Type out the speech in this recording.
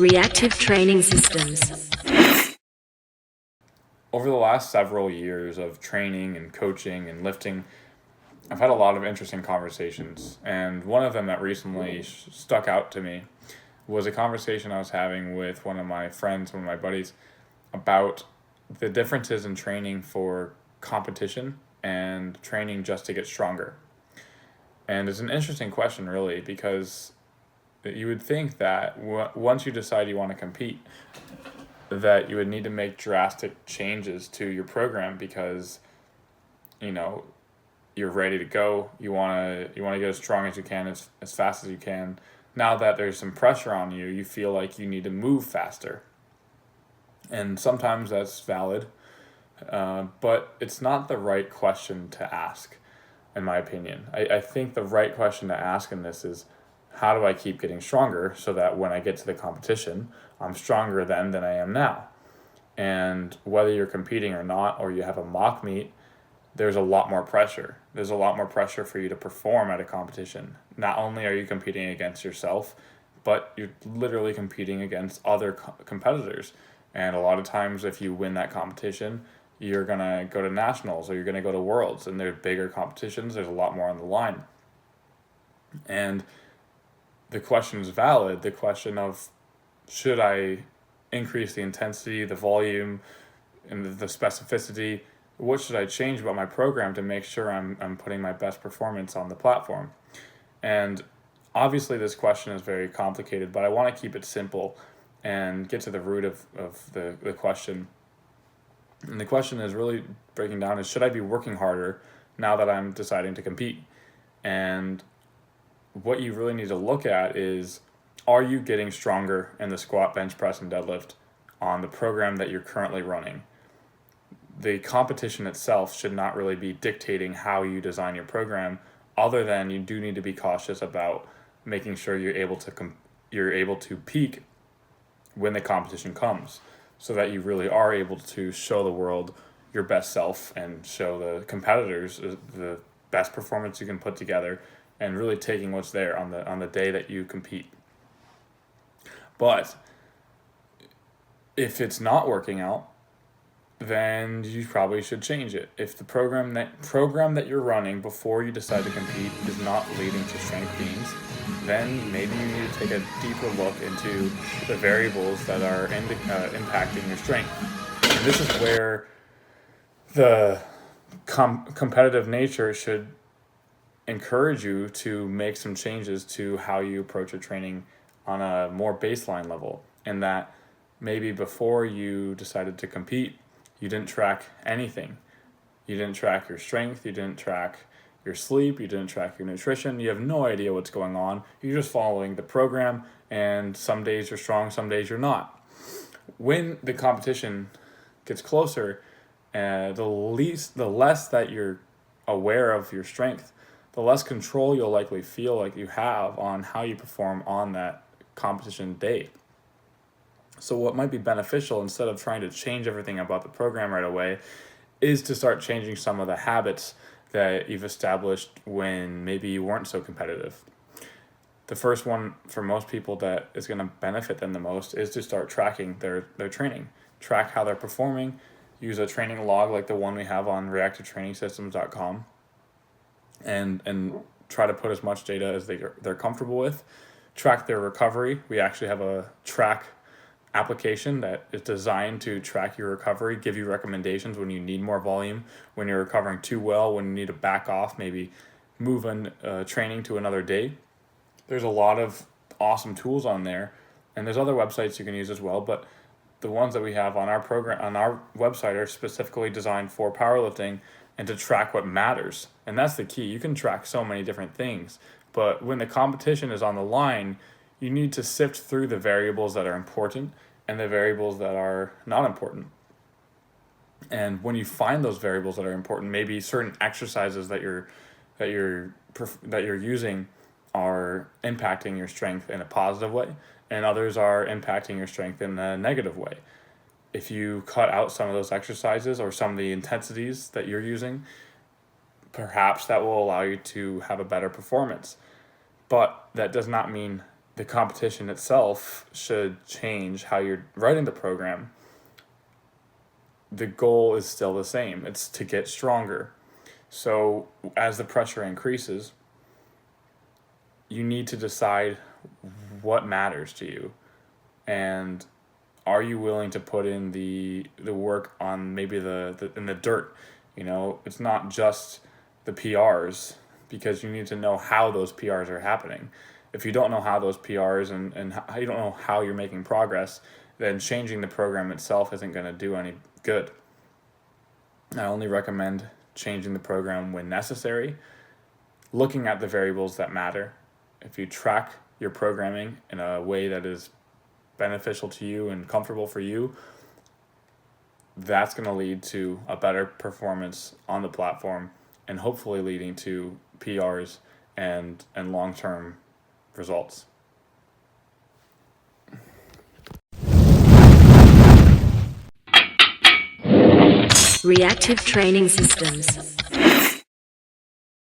Reactive training systems. Over the last several years of training and coaching and lifting, I've had a lot of interesting conversations. And one of them that recently stuck out to me was a conversation I was having with one of my friends, one of my buddies, about the differences in training for competition and training just to get stronger. And it's an interesting question, really, because you would think that once you decide you want to compete, that you would need to make drastic changes to your program because, you know, you're ready to go. You want to get as strong as you can, as fast as you can. Now that there's some pressure on you, you feel like you need to move faster. And sometimes that's valid, but it's not the right question to ask, in my opinion. I think the right question to ask in this is, how do I keep getting stronger so that when I get to the competition, I'm stronger then than I am now? And whether you're competing or not, or you have a mock meet, there's a lot more pressure. There's a lot more pressure for you to perform at a competition. Not only are you competing against yourself, but you're literally competing against other competitors. And a lot of times, if you win that competition, you're going to go to nationals or you're going to go to worlds, and they're bigger competitions. There's a lot more on the line. And the question is valid. The question of, should I increase the intensity, the volume, and the specificity? What should I change about my program to make sure I'm putting my best performance on the platform? And obviously this question is very complicated, but I want to keep it simple and get to the root of the question. And the question is really breaking down is, should I be working harder now that I'm deciding to compete? And what you really need to look at is, are you getting stronger in the squat, bench press, and deadlift on the program that you're currently running? The competition itself should not really be dictating how you design your program, other than you do need to be cautious about making sure you're able to peak when the competition comes, so that you really are able to show the world your best self and show the competitors the best performance you can put together, and really taking what's there on the day that you compete. But if it's not working out, then you probably should change it. If the program that you're running before you decide to compete is not leading to strength gains, then maybe you need to take a deeper look into the variables that are impacting your strength. And this is where the competitive nature should encourage you to make some changes to how you approach your training on a more baseline level. And that maybe before you decided to compete, you didn't track anything. You didn't track your strength, you didn't track your sleep, you didn't track your nutrition, you have no idea what's going on. You're just following the program, and some days you're strong, some days you're not. When the competition gets closer, the less that you're aware of your strength, the less control you'll likely feel like you have on how you perform on that competition day. So what might be beneficial, instead of trying to change everything about the program right away, is to start changing some of the habits that you've established when maybe you weren't so competitive. The first one for most people that is going to benefit them the most is to start tracking their training. Track how they're performing. Use a training log like the one we have on reactivetrainingsystems.com, and try to put as much data as they're comfortable with. Track their recovery. We actually have a track application that is designed to track your recovery, give you recommendations when you need more volume, when you're recovering too well, when you need to back off, maybe move training to another day. There's a lot of awesome tools on there, and there's other websites you can use as well, but the ones that we have on our program, on our website, are specifically designed for powerlifting and to track what matters. And that's the key. You can track so many different things, but when the competition is on the line, you need to sift through the variables that are important and the variables that are not important. And when you find those variables that are important, maybe certain exercises that you're using are impacting your strength in a positive way, and others are impacting your strength in a negative way. If you cut out some of those exercises or some of the intensities that you're using, perhaps that will allow you to have a better performance. But that does not mean the competition itself should change how you're writing the program, the goal is still the same. It's to get stronger. So as the pressure increases, you need to decide what matters to you, and are you willing to put in the work on maybe in the dirt. It's not just the PRs, because you need to know how those PRs are happening. If you don't know how those PRs and how you don't know how you're making progress, then changing the program itself isn't going to do any good. I only recommend changing the program when necessary, looking at the variables that matter. If you track your programming in a way that is beneficial to you and comfortable for you, that's going to lead to a better performance on the platform, and hopefully leading to PRs and long-term results. Reactive training systems.